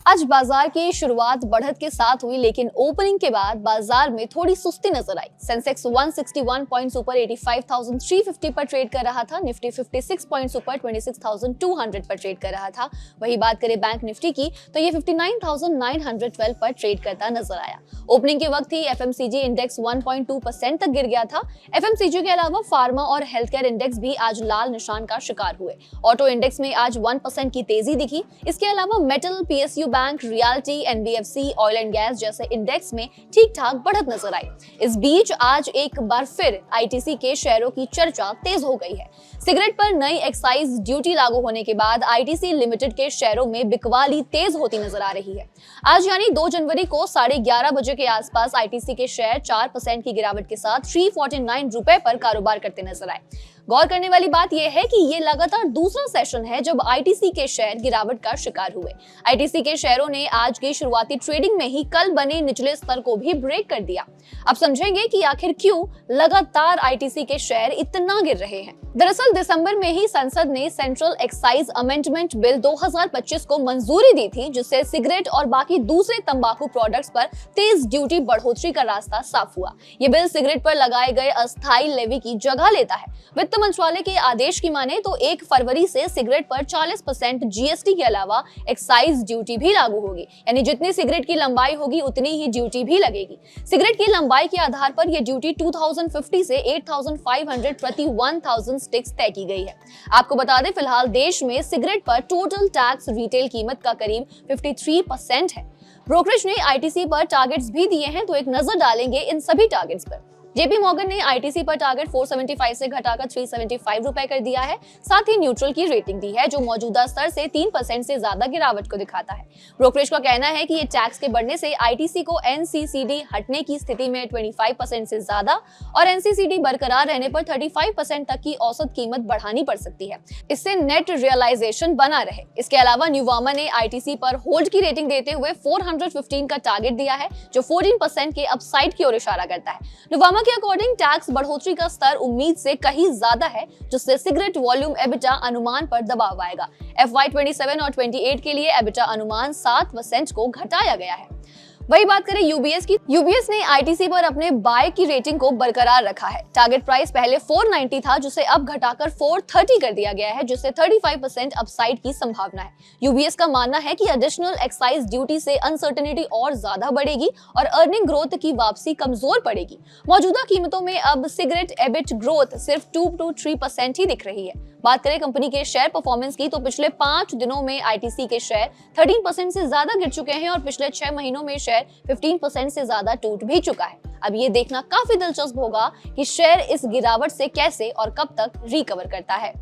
आज बाजार की शुरुआत बढ़त के साथ हुई, लेकिन ओपनिंग के बाद बाजार में थोड़ी सुस्ती नजर आई। सेंसेक्स 161 पॉइंट्स ऊपर 85,350 पर ट्रेड कर रहा था। निफ्टी 56 पॉइंट्स ऊपर 26,200 पर ट्रेड कर रहा था। वही बात करें बैंक निफ्टी की तो ये 59,912 पर ट्रेड करता नजर आया। ओपनिंग के वक्त ही एफएमसीजी इंडेक्स 1.2% तक गिर गया था। एफएमसीजी के अलावा फार्मा और हेल्थ केयर इंडेक्स भी आज लाल निशान का शिकार हुए। ऑटो इंडेक्स में आज 1% की तेजी दिखी। इसके अलावा metal, PSU bank, realty, NBFC, oil and gas जैसे इंडेक्स में ठीक ठाक बढ़त नजर आई। इस बीच आज एक बार फिर आईटीसी के शेयरों की चर्चा तेज हो गई है। सिगरेट पर नई एक्साइज ड्यूटी लागू होने के बाद आईटीसी लिमिटेड के शेयरों में बिकवाली तेज होती नजर आ रही है। आज यानी 2 जनवरी को 11:30 बजे के आसपास आईटीसी के शेयर 4% की गिरावट के साथ 349 रुपए पर कारोबार करते नजर आए। गौर करने वाली बात यह है कि ये लगातार दूसरा सेशन है जब आईटीसी के शेयर गिरावट का शिकार हुए। आईटीसी के शेयरों ने आज की शुरुआती ट्रेडिंग में ही कल बने निचले स्तर को भी ब्रेक कर दिया। अब समझेंगे कि आखिर क्यों लगातार आईटीसी के शेयर इतना गिर रहे हैं। दरअसल दिसंबर में ही संसद ने सेंट्रल एक्साइज अमेंडमेंट बिल 2025 को मंजूरी दी थी, जिससे सिगरेट और बाकी दूसरे तंबाकू प्रोडक्ट्स पर तेज ड्यूटी बढ़ोतरी का रास्ता साफ हुआ। ये बिल सिगरेट पर लगाए गए अस्थायी लेवी की जगह लेता है। वित्त मंत्रालय के आदेश की माने तो 1 फरवरी से सिगरेट पर 40% जीएसटी के अलावा एक्साइज ड्यूटी भी लागू होगी। यानी जितनी सिगरेट की लंबाई होगी उतनी ही ड्यूटी भी लगेगी। सिगरेट की लंबाई के आधार पर यह ड्यूटी 2050 से 8,500 प्रति 1,000 स्टिक्स तय की गई है। आपको बता दें, फिलहाल देश में सिगरेट पर टोटल टैक्स रिटेल कीमत का करीब 53% है। ब्रोकरेज ने आईटीसी पर टारगेट्स भी दिए हैं, तो एक नजर डालेंगे इन सभी टारगेट्स पर। जेपी मॉर्गन ने आईटीसी पर टारगेट 475 से घटाकर 375 रुपए कर दिया है। साथ ही न्यूट्रल की रेटिंग दी है, जो मौजूदा स्तर से 3% से ज्यादा गिरावट को दिखाता है। ब्रोकरेज का कहना है कि ये टैक्स के बढ़ने से आईटीसी को एनसीसीडी हटने की स्थिति में 25% से ज्यादा और एनसीसीडी बरकरार रहने पर 35% तक की औसत कीमत बढ़ानी पड़ सकती है। इससे नेट रियलाइजेशन बना रहे। इसके अलावा न्यूवामा ने आईटीसी पर होल्ड की रेटिंग देते हुए 415 का टारगेट दिया है, जो 14% के अपसाइड की ओर इशारा करता है। न्यूवामा के अकॉर्डिंग टैक्स बढ़ोतरी का स्तर उम्मीद से कहीं ज्यादा है, जिससे सिगरेट वॉल्यूम एबिटा अनुमान पर दबाव आएगा। FY27 और 28 के लिए एबिटा अनुमान 7% को घटाया गया है। वही बात करें यूबीएस की। यूबीएस ने आईटीसी पर अपने बाय की रेटिंग को बरकरार रखा है। टारगेट प्राइस पहले 490 था, जिसे अब घटाकर 430 कर दिया गया है, जिससे 35% अपसाइड की संभावना है। यूबीएस का मानना है कि एडिशनल एक्साइज ड्यूटी से अनसर्टेनिटी और ज्यादा बढ़ेगी और अर्निंग ग्रोथ की वापसी कमजोर पड़ेगी। मौजूदा कीमतों में अब सिगरेट एबिट ग्रोथ सिर्फ 2 to 3% ही दिख रही है। बात करें कंपनी के शेयर परफॉर्मेंस की तो पिछले 5 दिनों में आईटीसी के शेयर 13% से ज्यादा गिर चुके हैं और पिछले 6 महीनों में शेयर 15% से ज्यादा टूट भी चुका है। अब ये देखना काफी दिलचस्प होगा कि शेयर इस गिरावट से कैसे और कब तक रिकवर करता है।